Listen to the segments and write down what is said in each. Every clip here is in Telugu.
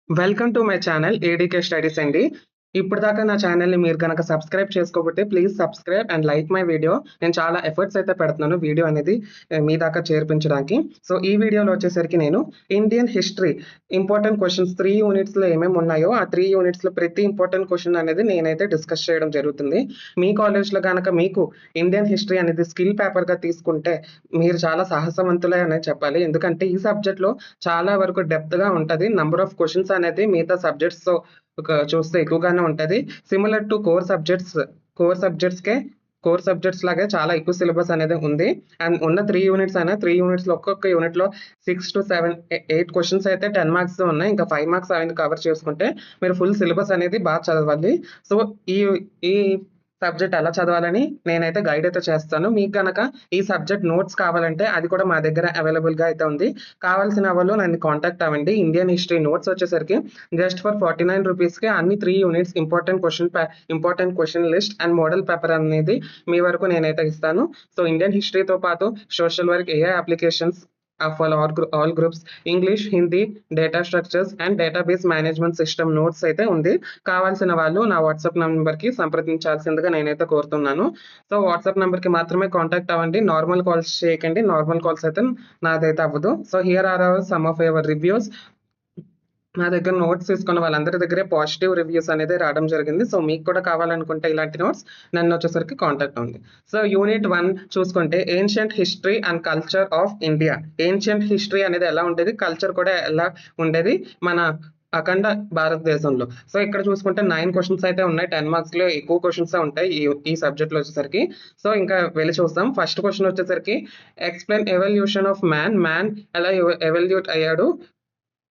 Welcome to my channel ADK studies అండి. ఇప్పటిదాకా నా ఛానల్‌ని మీరు గనక సబ్స్క్రైబ్ చేసుకోకపోతే please subscribe and like my video. నేను చాలా ఎఫర్ట్స్ అయితే పెడుతున్నాను వీడియో అనేది మీ దాకా చేర్పించడానికి. సో, ఈ వీడియోలో వచ్చేసరికి నేను ఇండియన్ హిస్టరీ ఇంపార్టెంట్ క్వెషన్స్ 3 యూనిట్స్‌లో ఏమేమి ఉన్నాయో ఆ 3 యూనిట్స్‌లో ప్రతి ఇంపార్టెంట్ క్వెషన్ అనేది నేనైతే డిస్కస్ చేయడం జరుగుతుంది. మీ కాలేజ్‌లో గనక మీకు ఇండియన్ హిస్టరీ అనేది స్కిల్ పేపర్‌గా తీసుకుంటే మీరు చాలా సాహసవంతులే అనే చెప్పాలి. ఎందుకంటే ఈ సబ్జెక్ట్‌లో చాలా వరకు డెప్త్‌గా ఉంటది. నంబర్ ఆఫ్ క్వెషన్స్ అనేది మిగతా సబ్జెక్ట్స్‌తో చూస్తే ఎక్కువగానే ఉంటది. సిమిలర్ టు కోర్ సబ్జెక్ట్స్ లాగే చాలా ఎక్కువ సిలబస్ అనేది ఉంది. అండ్ ఉన్న 3 యూనిట్స్ అయినా 3 యూనిట్స్‌లో ఒక్కొక్క యూనిట్‌లో 6-7, 8 క్వెషన్స్ అయితే 10 మార్క్స్ ఉన్నాయి. ఇంకా 5 మార్క్స్ అవన్నీ కవర్ చేసుకుంటే మీరు ఫుల్ సిలబస్ అనేది చదవాలి. సో, ఈ ఈ సబ్జెక్ట్ ఎలా చదవాలని నేనైతే గైడ్ అయితే చేస్తాను. మీకు గనక ఈ సబ్జెక్ట్ నోట్స్ కావాలంటే అది కూడా మా దగ్గర అవైలబుల్‌గా అయితే ఉంది. కావాల్సిన వాళ్ళు నన్ను కాంటాక్ట్ అవ్వండి. ఇండియన్ హిస్టరీ నోట్స్ వచ్చేసరికి జస్ట్ ఫర్ 49 రూపీస్‌కే అన్ని 3 units important question list and model paper అనేది మీ వరకు నేనైతే ఇస్తాను. సో, ఇండియన్ హిస్టరీతో పాటు social work, AI applications for all groups, English, Hindi, data structures and database management system notes అయితే ఉంది. కావాల్సిన వాళ్ళు నా వాట్సాప్ నంబర్‌కి సంప్రదించాల్సిందిగా నేనైతే కోరుతున్నాను. సో, వాట్సాప్ నంబర్‌కి మాత్రమే కాంటాక్ట్ అవ్వండి. నార్మల్ కాల్స్ చేయకండి. నార్మల్ కాల్స్ అయితే నాదైతే అవ్వదు. So, here are some of your reviews. నా దగ్గర నోట్స్ తీసుకున్న వాళ్ళందరి దగ్గరే పాజిటివ్ రివ్యూస్ అనేది రావడం జరిగింది. సో, మీకు కూడా కావాలనుకుంటే ఇలాంటి నోట్స్ నన్నొచ్చేసరికి కాంటాక్ట్ అవ్వండి. సో, యూనిట్ 1 చూసుకుంటే ancient history and culture of India. Ancient history అనేది ఎలా ఉండేది, కల్చర్ కూడా ఎలా ఉండేది మన అఖండ భారతదేశంలో. సో, ఇక్కడ చూసుకుంటే 9 క్వెషన్స్ అయితే ఉన్నాయి. 10 మార్క్స్‌లో ఎక్కువ క్వెషన్సే ఉంటాయి ఈ సబ్జెక్ట్‌లో వచ్చేసరికి. సో, ఇంకా వెళ్లి చూద్దాం. ఫస్ట్ క్వెషన్ వచ్చేసరికి explain evolution of man. Man ఎలా ఎవల్యూట్ అయ్యాడు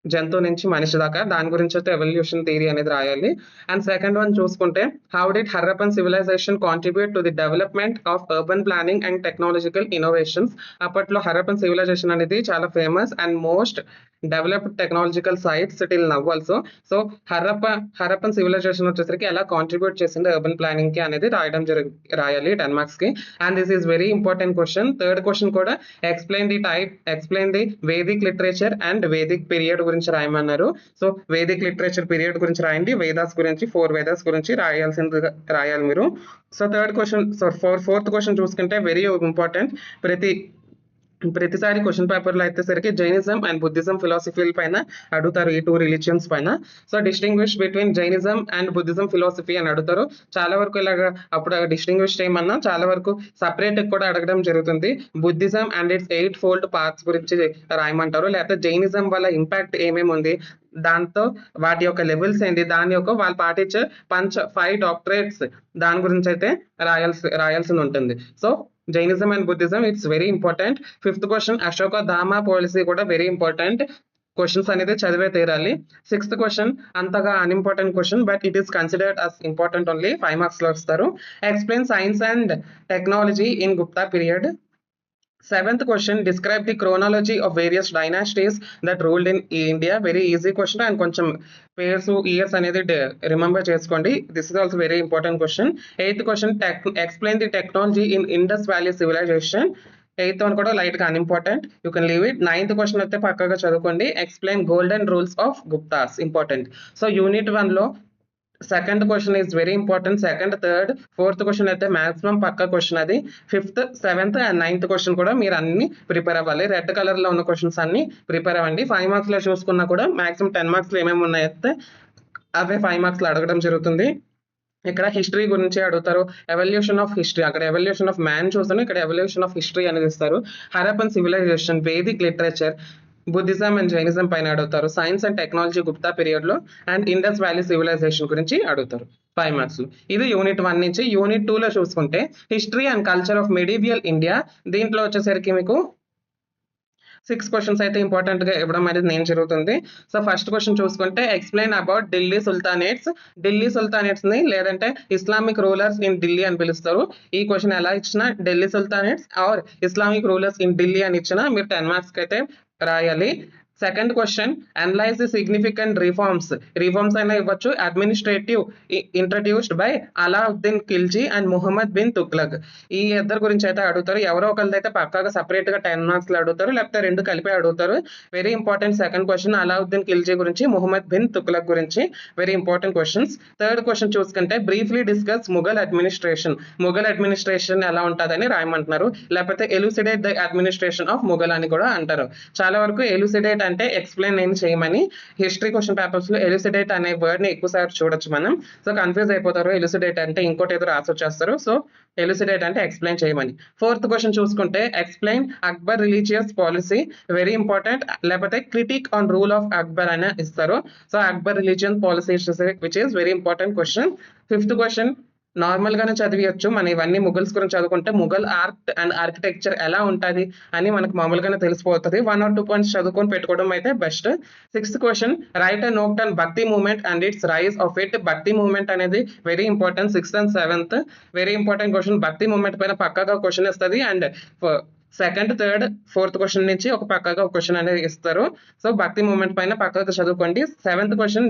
జంతువు నుంచి మనిషి దాకా, దాని గురించి అయితే ఎవల్యూషన్ థియరీ అనేది రాయాలి. అండ్ సెకండ్ వన్ చూసుకుంటే how did Harappan civilization contribute to the development of urban planning and technological innovations. అప్పట్లో హరప్పన్ సివిలైజేషన్ అనేది చాలా famous and most developed technological sites till now also. So, Harappan civilization వచ్చేసరికి ఎలా కాంట్రిబ్యూట్ చేసింది అర్బన్ ప్లానింగ్ కి అనేది రాయాలి 10 మార్క్స్ కి. And this is very important question. Third question కూడా explain the Vedic literature and Vedic period గురించి రాయమన్నారు. సో, వేదిక్ లిటరేచర్ పీరియడ్ గురించి రాయండి. వేదాస్ గురించి 4 వేదాస్ గురించి రాయాలి మీరు. సో, ఫోర్త్ క్వశ్చన్ చూసుకుంటే వెరీ ఇంపార్టెంట్. ప్రతిసారి క్వశ్చన్ పేపర్లో అయితే సరికి జైనిజం అండ్ బుద్ధిజం ఫిలాసఫీల పైన అడుగుతారు, ఈ 2 రిలీజియన్స్ పైన. So, distinguish between Jainism and Buddhism philosophy అని అడుగుతారు. చాలా వరకు ఇలాగ అప్పుడు డిస్టింగ్విష్ చేయమన్నా చాలా వరకు సపరేట్ కూడా అడగడం జరుగుతుంది. Buddhism and it's 8 fold parts గురించి రాయమంటారు. లేకపోతే జైనిజం వల్ల ఇంపాక్ట్ ఏమేమి ఉంది, దాంతో వాటి యొక్క లెవెల్స్ ఏంటి, దాని యొక్క వాళ్ళు పాటించే 5 డాక్టరేట్స్ దాని గురించి అయితే రాయాల్సి ఉంటుంది. So, Jainism and Buddhism it's very important. Fifth question Ashoka Dhamma policy కూడా వెరీ ఇంపార్టెంట్. క్వశ్చన్స్ అనేది చదివే తీరాలి. సిక్స్త్ క్వశ్చన్ అంతగా unimportant question, but it is considered as important only. 5 marks లో వస్తారు. Explain science and technology in Gupta period. Seventh question, describe the chronology of various dynasties that ruled in India. Very easy question and కొంచెం పేర్స్ ఇయర్స్ అనేది రిమెంబర్ చేసుకోండి. This is also very important question. Eighth question, explain the technology in Indus valley civilization. Eighth one కూడా లైట్ గా unimportant, you can leave it. Ninth question అయితే పక్కగా చదువుకోండి. Explain golden rules of Guptas, important. So, unit 1 లో second question is very important. Second, third, fourth question అయితే మాక్సిమం పక్క క్వశ్చన్ అది. Fifth, seventh and ninth question కూడా మీరు అన్ని ప్రిపేర్ అవ్వాలి. రెడ్ కలర్ లో ఉన్న క్వశ్చన్స్ అన్ని ప్రిపేర్ అవ్వండి. 5 మార్క్స్ లో చూసుకున్నా కూడా మాక్సిమం 10 మార్క్స్ లో ఏమేమి ఉన్నాయితే అవే 5 మార్క్స్ లో అడగడం జరుగుతుంది. ఇక్కడ హిస్టరీ గురించి అడుగుతారు. ఎవల్యూషన్ ఆఫ్ హిస్టరీ, అక్కడ ఎవల్యూషన్ ఆఫ్ మ్యాన్ చూస్తాను, ఇక్కడ ఎవల్యూషన్ ఆఫ్ హిస్టరీ అనేది ఇస్తారు. Harappan civilization, Vedic literature, Buddhism and Jainism పైన అడుగుతారు. Science and technology Gupta period లో అండ్ ఇండస్ వ్యాలీ సివిలైజేషన్ గురించి అడుగుతారు 5 మార్క్స్. ఇది యూనిట్ 1 నుంచి. యూనిట్ 2 లో చూసుకుంటే history and culture of medieval India. దీంట్లో వచ్చేసరికి మీకు 6 క్వశ్చన్స్ అయితే ఇంపార్టెంట్ గా ఇవ్వడం అనేది నేను జరుగుతుంది. సో, ఫస్ట్ క్వశ్చన్ చూసుకుంటే explain about Delhi sultanates. Delhi sultanates ని లేదంటే ఇస్లామిక్ రూలర్స్ ఇన్ ఢిల్లీ అని పిలుస్తారు. ఈ క్వశ్చన్ ఎలా ఇచ్చినా Delhi sultanates or Islamic rulers in Delhi అని ఇచ్చినా మీరు 10 మార్క్స్ అయితే రాయాలి. Second question analyze the significant reforms అయినా ఇవ్వచ్చు. Administrative introduced by Alauddin Khilji and Muhammad bin Tughlaq. ఈ ఇద్దరు గురించి అయితే అడుగుతారు. ఎవరో ఒకరిది అయితే పక్కాగా సపరేట్ గా 10 మార్క్స్ లో అడుగుతారు, లేకపోతే రెండు కలిపి అడుగుతారు. Very important second question Alauddin Khilji గురించి, ముహమ్మద్ బిన్ తుగ్లక్ గురించి. Very important questions. Third question చూసుకుంటే బ్రీఫ్లీ డిస్కస్ ముఘల్ అడ్మినిస్ట్రేషన్ ఎలా ఉంటుందని రాయమంటున్నారు, లేకపోతే ఎలుసిడేట్ ద అడ్మినిస్ట్రేషన్ ఆఫ్ ముఘల్ అని కూడా అంటారు. చాలా వరకు ఎలుసిడేట్ అంటే ఎక్స్ప్లెయిన్ ఏం చేయమని హిస్టరీ క్వశ్చన్ పేపర్స్ లో ఎలుసిడేట్ అనే వర్డ్ ని ఎక్కువసారి చూడొచ్చు మనం. సో కన్ఫ్యూజ్ అయిపోతారు, ఎలుసిడేట్ అంటే ఇంకోటి ఏదో రాసి వచ్చేస్తారు. సో ఎలుసిడేట్ అంటే ఎక్స్ప్లెయిన్ చేయమని. ఫోర్త్ క్వశ్చన్ చూసుకుంటే explain Akbar religious policy, very important. లేకపోతే critic on rule of Akbar అని ఇస్తారు. So Akbar religion policy which is very important question. Fifth question normal గానే చదివియచ్చు. మనం ఇవన్నీ ముఘల్స్ గురించి చదువుకుంటే ముఘల్ ఆర్ట్ అండ్ ఆర్కిటెక్చర్ ఎలా ఉంటుంది అని మనకు మామూలుగానే తెలిసిపోతుంది. 1 or 2 పాయింట్స్ చదువుకొని పెట్టుకోవడం అయితే best. Sixth question write and note and bhakti movement and its rise of it. Bhakti movement అనేది very important. 6th and 7th very important question. భక్తి మూవ్మెంట్ పైన పక్కాగా క్వశ్చన్ ఇస్తుంది. And second, third, fourth question నుంచి ఒక పక్కగా ఒక క్వశ్చన్ అనేది ఇస్తారు. సో భక్తి మూవ్మెంట్ పైన పక్కగా చదువుకోండి. 7th question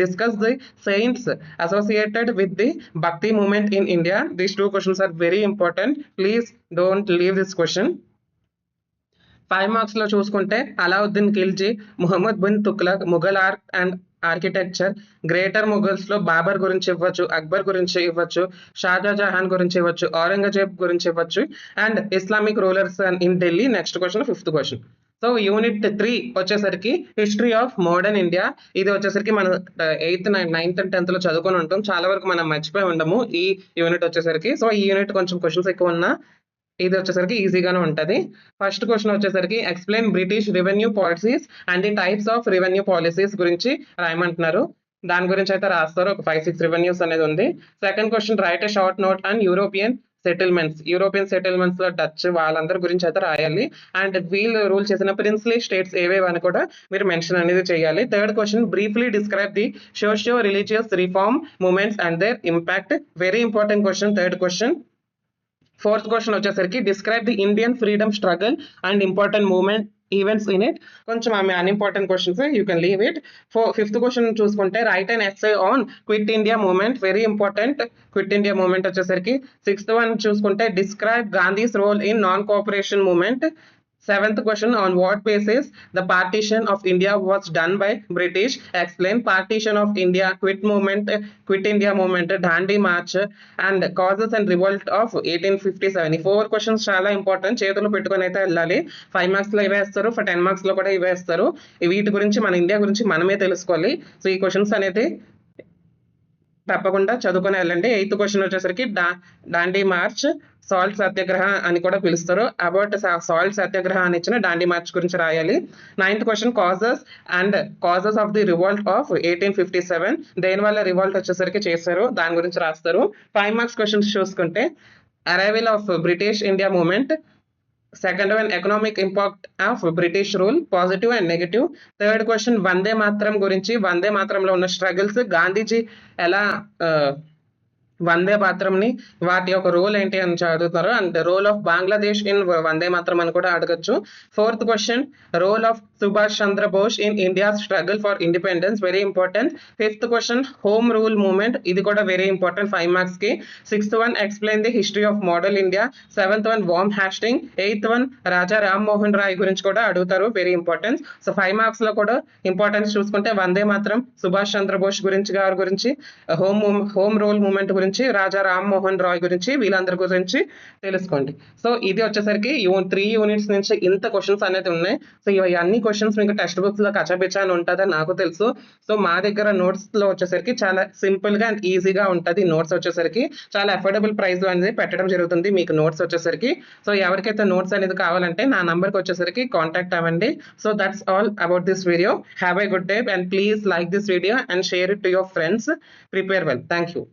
discuss the saints associated with the bhakti movement in India. These 2 questions are very important. Please don't leave this question. 5 marks లో చూసుకుంటే Alauddin Khilji, Muhammad bin Tughlaq, Mughal art and architecture, greater Mughals లో బాబర్ గురించి ఇవ్వచ్చు, అక్బర్ గురించి ఇవ్వచ్చు, షాజహాన్ గురించి ఇవ్వచ్చు, ఔరంగజేబ్ గురించి ఇవ్వచ్చు, and Islamic rulers in Delhi. Next question 5th question. So unit 3 వచ్చేసరికి హిస్టరీ ఆఫ్ మోడర్న్ ఇండియా. ఇది వచ్చేసరికి మనం 8th, 9th and 10th లో చదువుకొని ఉంటాం. చాలా వరకు మనం మర్చిపోయి ఉండము ఈ యూనిట్ వచ్చేసరికి. సో ఈ యూనిట్ కొంచెం క్వశ్చన్స్ ఎక్కువ ఉన్నా ఇది వచ్చేసరికి ఈజీగానే ఉంటుంది. ఫస్ట్ క్వశ్చన్ వచ్చేసరికి explain British revenue policies and the types of revenue policies గురించి రాయమంటున్నారు. దాని గురించి అయితే రాస్తారు. ఒక 5-6 రెవెన్యూస్ అనేది ఉంది. Second question right a short note and European settlements లో డచ్ వాళ్ళందరి గురించి అయితే రాయాలి. అండ్ వీళ్ళు రూల్ చేసిన ప్రిన్స్లీ స్టేట్స్ ఏవేవి అని కూడా మీరు మెన్షన్ అనేది చేయాలి. Third question briefly describe the socio religious reform movements and their impact. Very important question, third question. Fourth question వచ్చేసరికి describe the Indian freedom struggle and important movement events in it. కొంచెం ఆమె unimportant questions, you can leave it. Fifth question చూసుకుంటే write and essay on Quit India movement. Very important Quit India movement వచ్చేసరికి. 6th వన్ చూసుకుంటే describe Gandhi's role in non cooperation movement. 7th question on what basis the partition of India was done by British. Explain partition of India, quit India movement, Dandi March and causes and revolt of 1857. ఈ 4 questions చాలా ఇంపార్టెంట్. చేతులు పెట్టుకొని అయితే వెళ్ళాలి. 5 మార్క్స్ లో ఇవే వేస్తారు, 10 మార్క్స్ లో కూడా ఇవే వేస్తారు. వీటి గురించి మన ఇండియా గురించి మనమే తెలుసుకోవాలి. సో ఈ క్వశ్చన్స్ అనేది తప్పకుండా చదువుకొని వెళ్ళండి. 8th క్వశ్చన్ వచ్చేసరికి డాండీ మార్చ్, సాల్ట్ సత్యాగ్రహ అని కూడా పిలుస్తారు. అబౌట్ సాల్ట్ సత్యాగ్రహ అని ఇచ్చిన డాండీ మార్చ్ గురించి రాయాలి. 9th question causes of the revolt of 1857. దేని వల్ల రివాల్ట్ వచ్చేసరికి చేశారు దాని గురించి రాస్తారు. 5 మార్క్స్ క్వశ్చన్స్ చూసుకుంటే arrival of British India movement. Second one economic impact of British rule, positive and negative. Third question Vande Mataram గురించి, వందే మాతరంలో ఉన్న స్ట్రగుల్స్, గాంధీజీ ఎలా వందే మాతరంని వాటి యొక్క రోల్ ఏంటి అని చదువుతారు. And role of Bangladesh in Vande Mataram అని కూడా అడగచ్చు. 4th question role of Subhash Chandra Bose in India struggle for independence, very important. 5th question home rule movement, ఇది కూడా వెరీ ఇంపార్టెంట్ 5 మార్క్స్ కి. 6th one explain the history of modern India. 7th one Warren Hastings. 8th one Raja Rammohan Roy గురించి కూడా అడుగుతారు, వెరీ ఇంపార్టెంట్. సో 5 మార్క్స్ లో కూడా ఇంపార్టెన్స్ చూసుకుంటే వందే మాతరం, సుభాష్ చంద్రబోస్ గారి గురించి, హోమ్ రూల్ మూవ్మెంట్ గురించి, రాజా రామ్మోహన్ రాయ్ గురించి, వీళ్ళందరి గురించి తెలుసుకోండి. సో ఇది వచ్చేసరికి 3 యూనిట్స్ నుంచి ఇంత క్వశ్చన్స్ అనేది ఉన్నాయి. సో ఇవి అన్ని క్వశ్చన్స్ మీకు టెక్స్ట్ బుక్స్ లో కచ్చబిచ్చా అని ఉంటుందని నాకు తెలుసు. సో మా దగ్గర నోట్స్ లో వచ్చేసరికి చాలా సింపుల్ గా అండ్ ఈజీగా ఉంటుంది. నోట్స్ వచ్చేసరికి చాలా అఫోర్డబుల్ ప్రైస్ లో అనేది పెట్టడం జరుగుతుంది మీకు నోట్స్ వచ్చేసరికి. సో ఎవరికైతే నోట్స్ అనేది కావాలంటే నా నంబర్కి వచ్చేసరికి కాంటాక్ట్ అవ్వండి. So that's all about this video. Have a good day and please like this video and share it to your friends. Prepare well. Thank you.